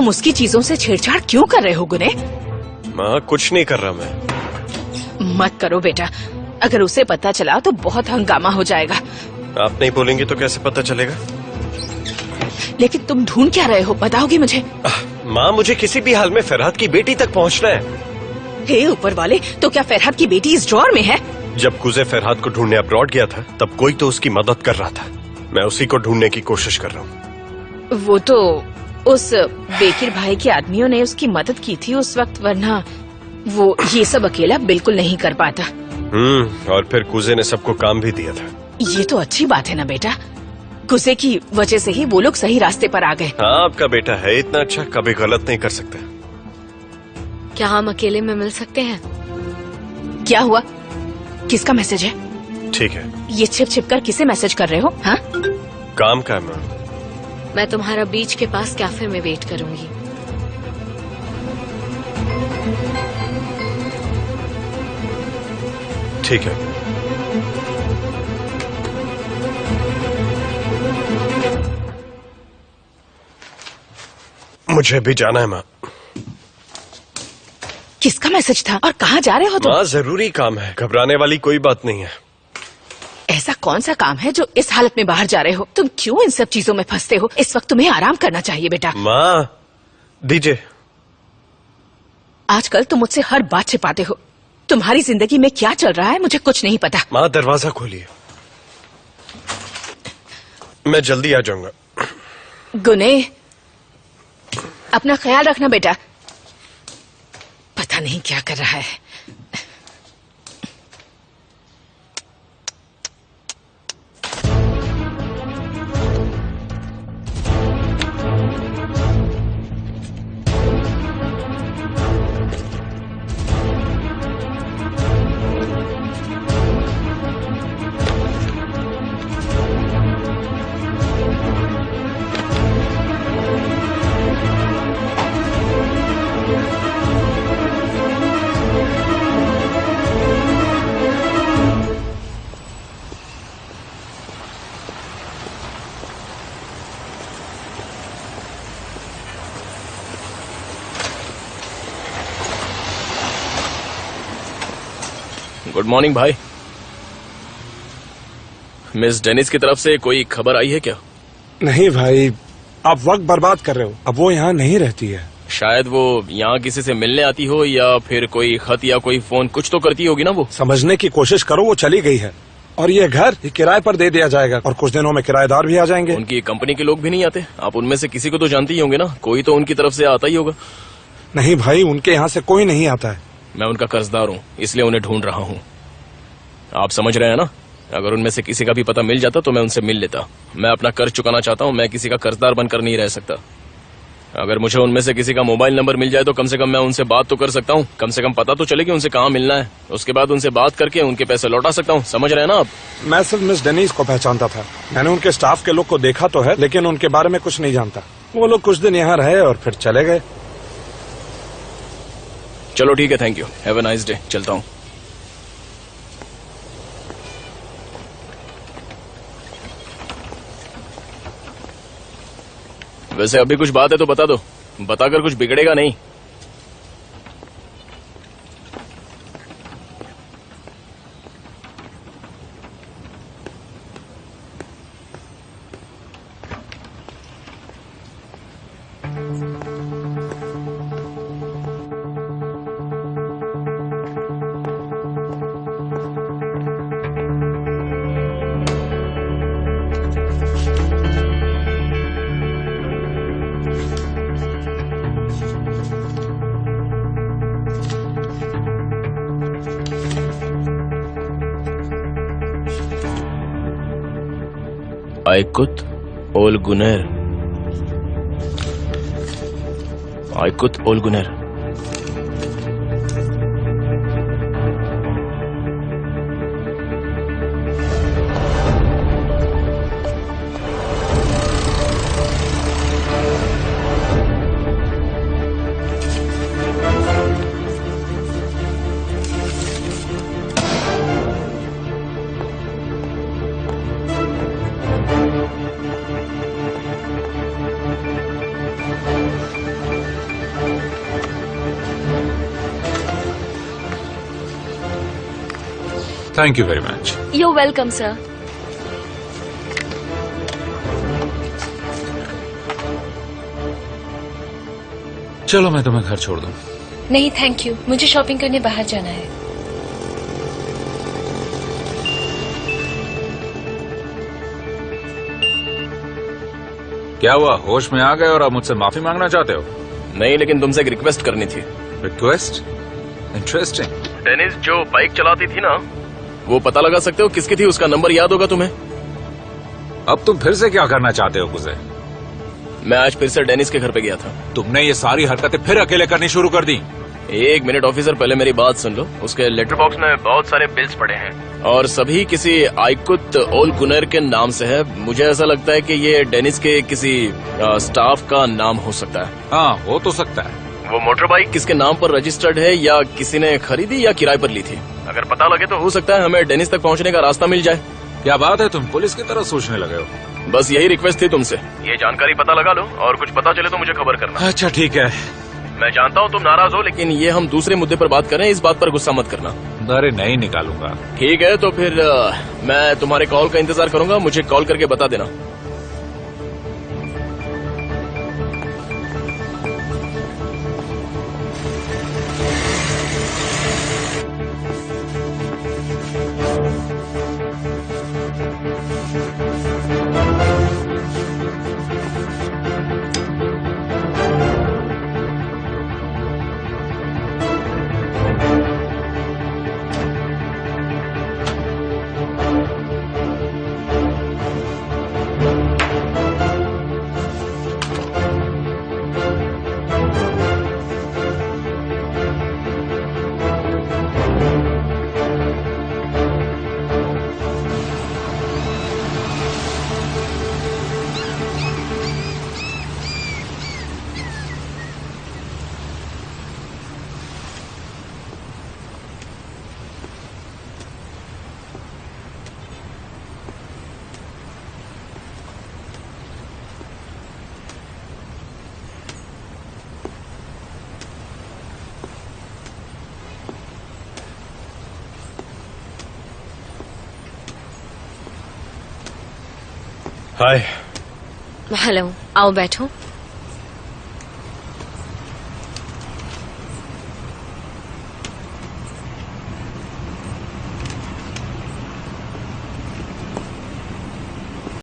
तुम उसकी चीजों से छेड़छाड़ क्यों कर रहे हो गुने? माँ कुछ नहीं कर रहा मैं। मत करो बेटा, अगर उसे पता चला तो बहुत हंगामा हो जाएगा। आप नहीं बोलेंगे तो कैसे पता चलेगा? लेकिन तुम ढूंढ क्या रहे हो, बताओगे मुझे? माँ मुझे किसी भी हाल में फरहाद की बेटी तक पहुँचना है। हे ऊपर वाले, तो क्या फरहाद की बेटी इस ड्रॉअर में है? जब कुजे फरहाद को ढूंढने अब्रॉड गया था तब कोई तो उसकी मदद कर रहा था। मैं उसी को ढूंढने की कोशिश कर रहा हूँ। वो तो उस बेकिर भाई के आदमियों ने उसकी मदद की थी उस वक्त, वरना वो ये सब अकेला बिल्कुल नहीं कर पाता। और फिर कुजे ने सबको काम भी दिया था। ये तो अच्छी बात है ना बेटा, कुजे की वजह से ही वो लोग सही रास्ते पर आ गए। हाँ आपका बेटा है इतना अच्छा, कभी गलत नहीं कर सकता। क्या हम अकेले में मिल सकते हैं? क्या हुआ? किसका मैसेज है? ठीक है। ये छिप छिप कर किसे मैसेज कर रहे हो? हाँ? काम का है मैम। मैं तुम्हारा बीच के पास कैफे में वेट करूंगी। ठीक है। मुझे भी जाना है माँ। किसका मैसेज था और कहाँ जा रहे हो तुम? माँ जरूरी काम है, घबराने वाली कोई बात नहीं है। ऐसा कौन सा काम है जो इस हालत में बाहर जा रहे हो? तुम क्यों इन सब चीजों में फंसते हो? इस वक्त तुम्हें आराम करना चाहिए बेटा। माँ दीजिए। आजकल तुम मुझसे हर बात छिपाते हो। तुम्हारी जिंदगी में क्या चल रहा है मुझे कुछ नहीं पता। माँ दरवाजा खोलिए, मैं जल्दी आ जाऊंगा। गुने, अपना ख्याल रखना बेटा। पता नहीं क्या कर रहा है। गुड मॉर्निंग भाई। मिस डेनिस की तरफ से कोई खबर आई है क्या? नहीं भाई, आप वक्त बर्बाद कर रहे हो। अब वो यहाँ नहीं रहती है। शायद वो यहाँ किसी से मिलने आती हो या फिर कोई खत या कोई फोन कुछ तो करती होगी ना वो। समझने की कोशिश करो, वो चली गई है और ये घर किराए पर दे दिया जाएगा और कुछ दिनों में किराएदार भी आ जाएंगे। उनकी कंपनी के लोग भी नहीं आते? आप उनमें से किसी को तो जानती ही होंगे ना, कोई तो उनकी तरफ से आता ही होगा। नहीं भाई, उनके यहाँ से कोई नहीं आता है। मैं उनका कर्जदार हूँ, इसलिए उन्हें ढूंढ रहा हूँ। आप समझ रहे हैं ना? अगर उनमें से किसी का भी पता मिल जाता तो मैं उनसे मिल लेता। मैं अपना कर्ज चुकाना चाहता हूँ, मैं किसी का कर्जदार बनकर नहीं रह सकता। अगर मुझे उनमें से किसी का मोबाइल नंबर मिल जाए तो कम से कम मैं उनसे बात तो कर सकता हूँ। कम से कम पता तो चले कि उनसे कहाँ मिलना है। उसके बाद उनसे बात करके उनके पैसे लौटा सकता हूँ। समझ रहे हैं ना आप? मैं सिर्फ मिस डेनिस को पहचानता था। मैंने उनके स्टाफ के लोग को देखा तो है, लेकिन उनके बारे में कुछ नहीं जानता। वो लोग कुछ दिन यहाँ रहे और फिर चले गए। चलो ठीक है, thank you, have a nice day. चलता हूँ। वैसे अभी कुछ बात है तो बता दो, बताकर कुछ बिगड़ेगा नहीं। Aykut Olguner. Aykut Olguner. Thank you very much. You welcome sir. चलो मैं तुम्हें घर छोड़ दूं। नहीं थैंक यू, मुझे शॉपिंग करने बाहर जाना है। क्या हुआ, होश में आ गए और आप मुझसे माफी मांगना चाहते हो? नहीं, लेकिन तुमसे एक रिक्वेस्ट करनी थी। रिक्वेस्ट? इंटरेस्टिंग। डेनिस जो बाइक चलाती थी ना, वो पता लगा सकते हो किसकी थी? उसका नंबर याद होगा तुम्हें? अब तुम फिर से क्या करना चाहते हो कुसे? मैं आज फिर से डेनिस के घर पे गया था। तुमने ये सारी हरकतें फिर अकेले करनी शुरू कर दी? एक मिनट ऑफिसर, पहले मेरी बात सुन लो। उसके लेटर बॉक्स में बहुत सारे बिल्स पड़े हैं और सभी किसी आइकुत ओल गुनर के नाम से है। मुझे ऐसा लगता है कि ये डेनिस के किसी स्टाफ का नाम हो सकता है। हाँ, हो तो सकता है। वो मोटर बाइक किसके नाम पर रजिस्टर्ड है, या किसी ने खरीदी या किराए पर ली थी? अगर पता लगे तो हो सकता है हमें डेनिस तक पहुंचने का रास्ता मिल जाए। क्या बात है, तुम पुलिस की तरह सोचने लगे हो? बस यही रिक्वेस्ट थी तुमसे। ये जानकारी पता लगा लो और कुछ पता चले तो मुझे खबर करना। अच्छा ठीक है। मैं जानता हूँ तुम नाराज हो, लेकिन ये हम दूसरे मुद्दे पर बात करें, इस बात पर गुस्सा मत करना। अरे नहीं निकालूंगा। ठीक है, तो फिर मैं तुम्हारे कॉल का इंतजार करूंगा। मुझे कॉल करके बता देना। हाय। हेलो, आओ बैठो।